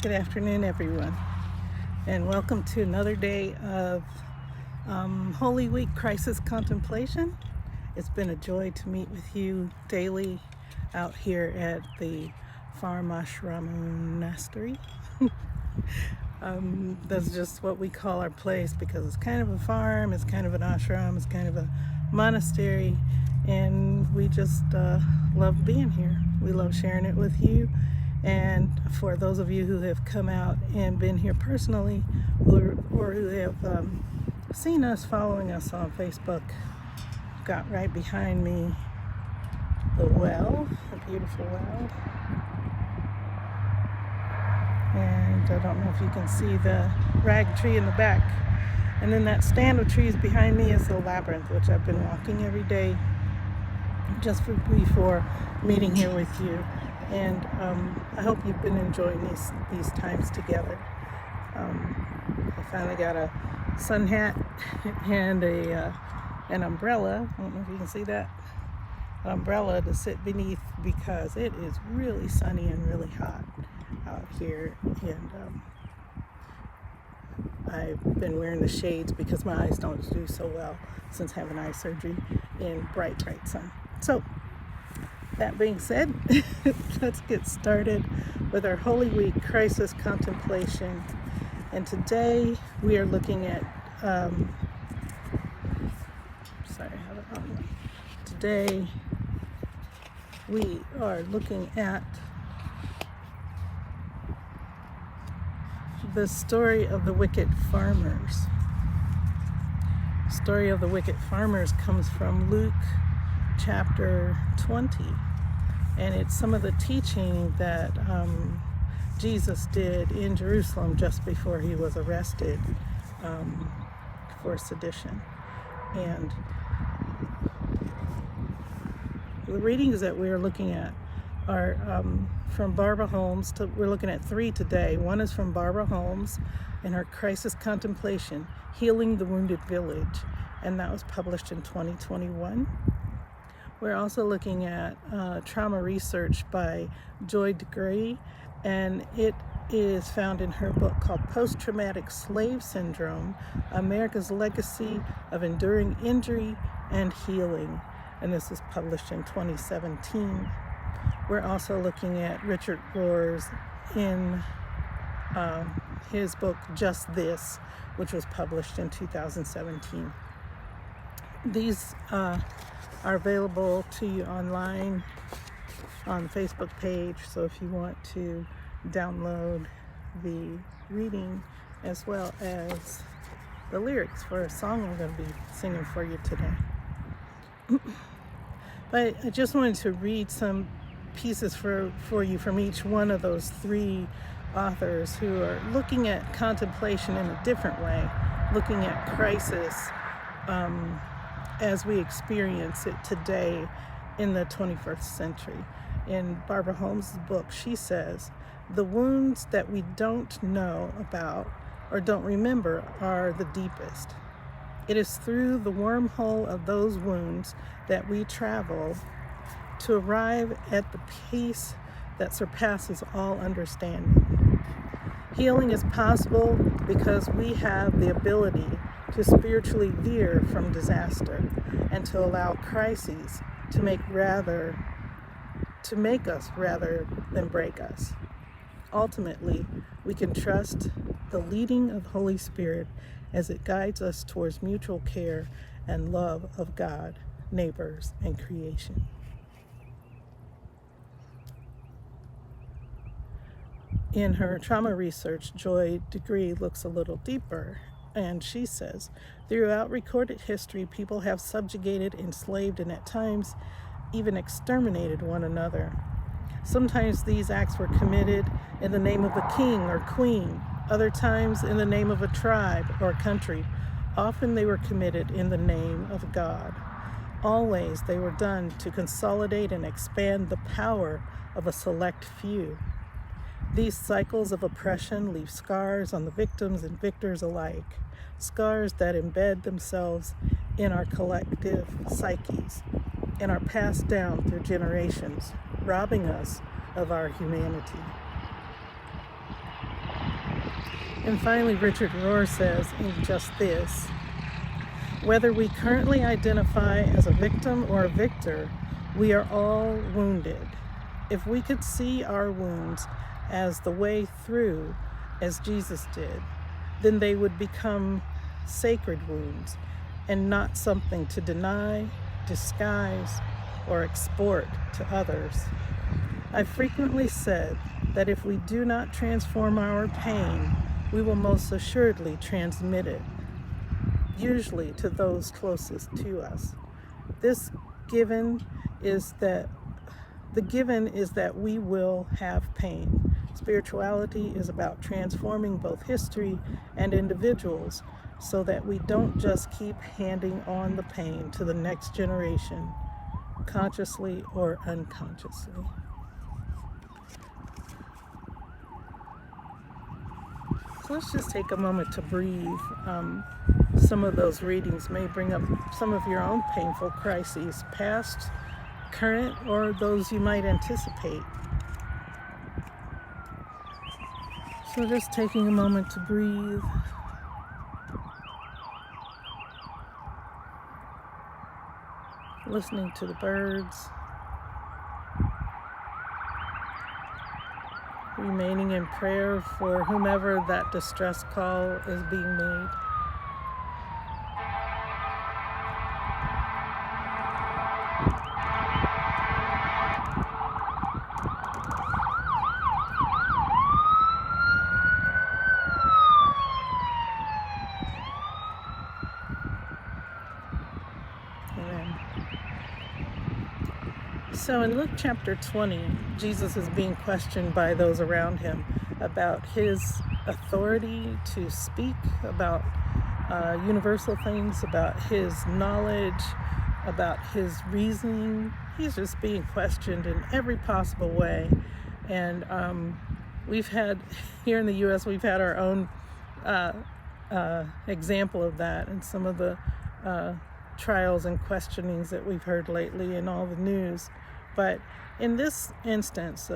Good afternoon, everyone, and welcome to another day of Holy Week Crisis Contemplation. It's been a joy to meet with you daily out here at the Farm Ashram Monastery. That's just what we call our place because it's kind of a farm, it's kind of an ashram, it's kind of a monastery, and we just love being here. We love sharing it with you. And for those of you who have come out and been here personally, or who have seen us, following us on Facebook, got right behind me the well, a beautiful well. And I don't know if you can see the rag tree in the back. And then that stand of trees behind me is the labyrinth, which I've been walking every day just before meeting here with you. And I hope you've been enjoying these times together. I finally got a sun hat and an umbrella. I don't know if you can see that. An umbrella to sit beneath because it is really sunny and really hot out here. And I've been wearing the shades because my eyes don't do so well since having eye surgery in bright sun. So, that being said, let's get started with our Holy Week Crisis Contemplation. And today we are looking at, Today we are looking at the story of the wicked farmers. The story of the wicked farmers comes from Luke chapter 20, and it's some of the teaching that Jesus did in Jerusalem just before he was arrested for sedition. And the readings that we're looking at are from Barbara Holmes. We're looking at 3 today. One is from Barbara Holmes in her Crisis Contemplation, Healing the Wounded Village, and that was published in 2021. We're also looking at trauma research by Joy DeGray, and it is found in her book called Post-Traumatic Slave Syndrome, America's Legacy of Enduring Injury and Healing, and this was published in 2017. We're also looking at Richard Rohr's in his book Just This, which was published in 2017. These are available to you online on the Facebook page, so if you want to download the reading as well as the lyrics for a song I'm going to be singing for you today. But I just wanted to read some pieces for you from each one of those 3 authors who are looking at contemplation in a different way, looking at crisis as we experience it today in the 21st century. In Barbara Holmes' book, she says, the wounds that we don't know about or don't remember are the deepest. It is through the wormhole of those wounds that we travel to arrive at the peace that surpasses all understanding. Healing is possible because we have the ability to spiritually veer from disaster and to allow crises to make us rather than break us. Ultimately, we can trust the leading of the Holy Spirit as it guides us towards mutual care and love of God, neighbors, and creation. In her trauma research, Joy DeGray looks a little deeper, and she says, throughout recorded history, people have subjugated, enslaved, and at times even exterminated one another. Sometimes these acts were committed in the name of a king or queen, other times in the name of a tribe or a country. Often they were committed in the name of God. Always they were done to consolidate and expand the power of a select few. These cycles of oppression leave scars on the victims and victors alike, scars that embed themselves in our collective psyches and are passed down through generations, robbing us of our humanity. And finally, Richard Rohr says in Just This, whether we currently identify as a victim or a victor, we are all wounded. If we could see our wounds as the way through, as Jesus did, then they would become sacred wounds and not something to deny, disguise, or export to others. I frequently said that if we do not transform our pain, we will most assuredly transmit it, usually to those closest to us. The given is that we will have pain. Spirituality is about transforming both history and individuals so that we don't just keep handing on the pain to the next generation, consciously or unconsciously. So let's just take a moment to breathe. Some of those readings may bring up some of your own painful crises, past, current, or those you might anticipate. So just taking a moment to breathe. Listening to the birds. Remaining in prayer for whomever that distress call is being made. Amen. So in Luke chapter 20, Jesus is being questioned by those around him about his authority to speak about universal things, about his knowledge, about his reasoning. He's just being questioned in every possible way. And we've had, here in the U.S., we've had our own example of that in some of the trials and questionings that we've heard lately in all the news. But in this instance,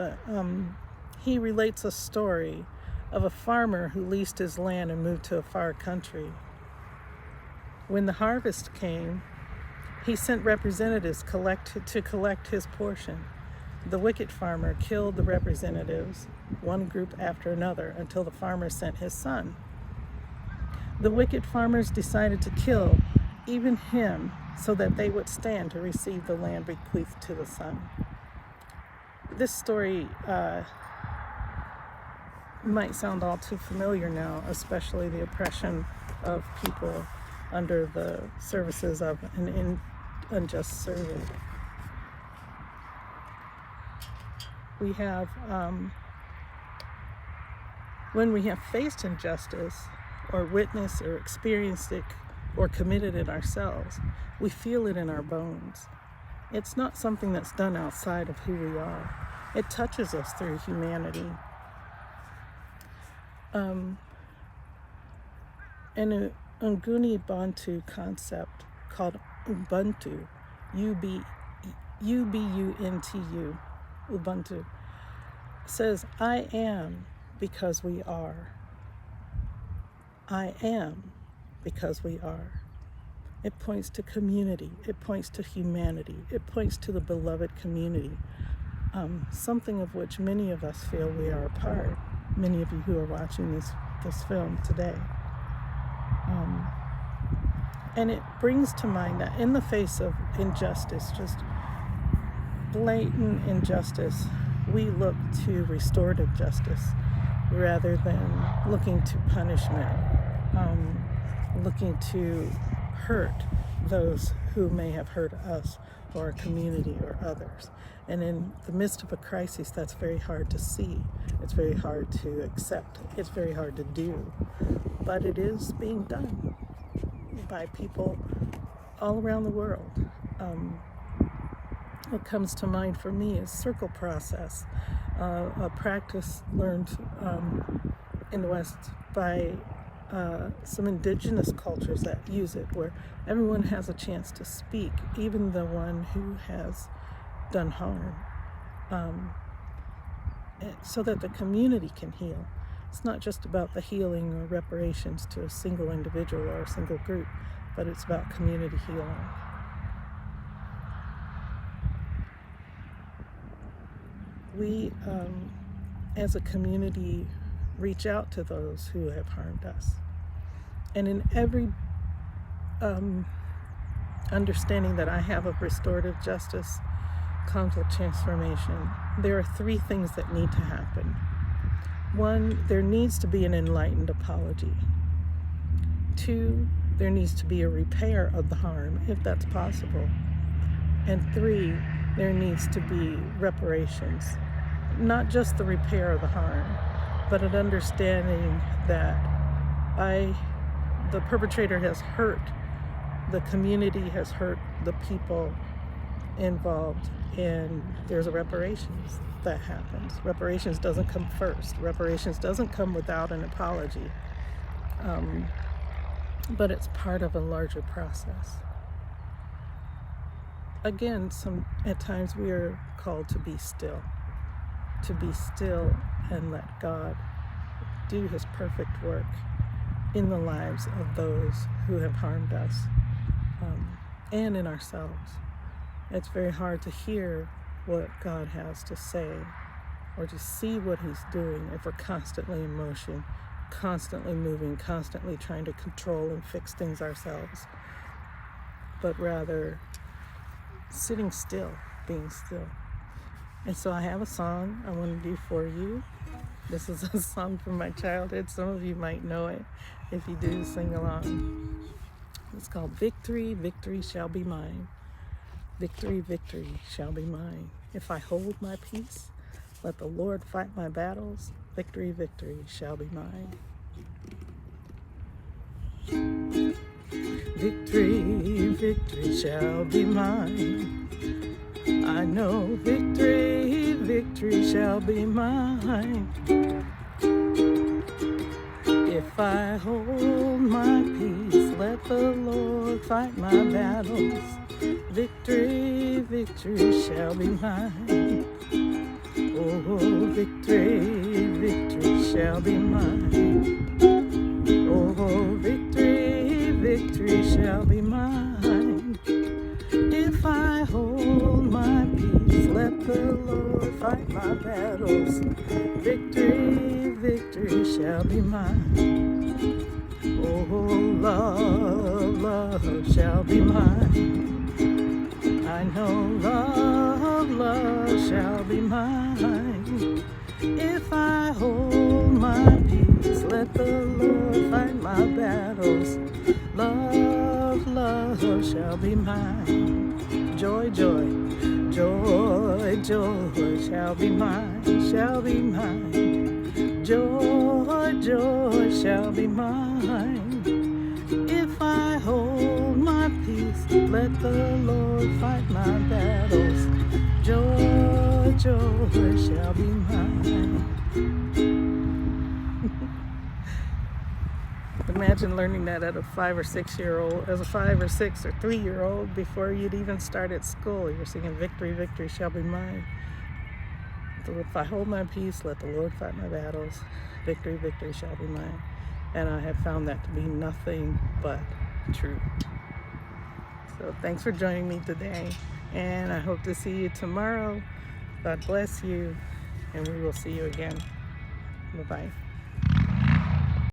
he relates a story of a farmer who leased his land and moved to a far country. When the harvest came, he sent representatives to collect his portion. The wicked farmer killed the representatives, one group after another, until the farmer sent his son. The wicked farmers decided to kill even him so that they would stand to receive the land bequeathed to the son. This story might sound all too familiar now, especially the oppression of people under the services of an unjust servant. We have, when we have faced injustice or witnessed or experienced it or committed it ourselves, we feel it in our bones. It's not something that's done outside of who we are. It touches us through humanity. An Nguni Bantu concept called Ubuntu, U-B-U-N-T-U, Ubuntu, says, I am because we are. I am because we are. It points to community. It points to humanity. It points to the beloved community, something of which many of us feel we are a part. Many of you who are watching this film today. And it brings to mind that in the face of injustice, just blatant injustice, we look to restorative justice rather than looking to punishment, looking to hurt those who may have hurt us or our community or others. And in the midst of a crisis, that's very hard to see. It's very hard to accept. It's very hard to do. But it is being done by people all around the world. What comes to mind for me is circle process, a practice learned in the West by some indigenous cultures that use it, where everyone has a chance to speak, even the one who has done harm, so that the community can heal. It's not just about the healing or reparations to a single individual or a single group, but it's about community healing. We, as a community, reach out to those who have harmed us. And in every understanding that I have of restorative justice, conflict transformation, there are three things that need to happen. One, there needs to be an enlightened apology. Two, there needs to be a repair of the harm, if that's possible. And three, there needs to be reparations. Not just the repair of the harm, but an understanding that the perpetrator has hurt, the community has hurt the people involved, and there's a reparations that happens. Reparations doesn't come first. Reparations doesn't come without an apology, but it's part of a larger process. Again, at times we are called to be still and let God do his perfect work in the lives of those who have harmed us, and in ourselves. It's very hard to hear what God has to say or to see what he's doing if we're constantly in motion, constantly moving, constantly trying to control and fix things ourselves, but rather sitting still, being still. And so I have a song I want to do for you. This is a song from my childhood. Some of you might know it. If you do, sing along. It's called Victory, Victory Shall Be Mine. Victory, victory shall be mine. If I hold my peace, let the Lord fight my battles. Victory, victory shall be mine. Victory, victory shall be mine. I know victory, victory shall be mine. If I hold my peace, let the Lord fight my battles. Victory, victory shall be mine. Oh, victory, victory shall be mine. Oh, victory, victory shall be mine. If I hold my peace, let the Lord fight my battles. Victory, victory shall be mine. Oh, love, love shall be mine. I know love, love shall be mine. If I hold my peace, let the Lord fight my battles. Love, love shall be mine. Joy, joy, joy, joy shall be mine, shall be mine. Joy, joy shall be mine. If I hold my peace, let the Lord fight my battles. Joy, joy shall be mine. Imagine learning that at a 5 or 6 year old, as a 5 or 6 or 3-year-old, before you'd even started school. You're singing victory, victory shall be mine. So if I hold my peace, let the Lord fight my battles. Victory, victory shall be mine. And I have found that to be nothing but true. So thanks for joining me today, and I hope to see you tomorrow. God bless you, and we will see you again. Bye-bye.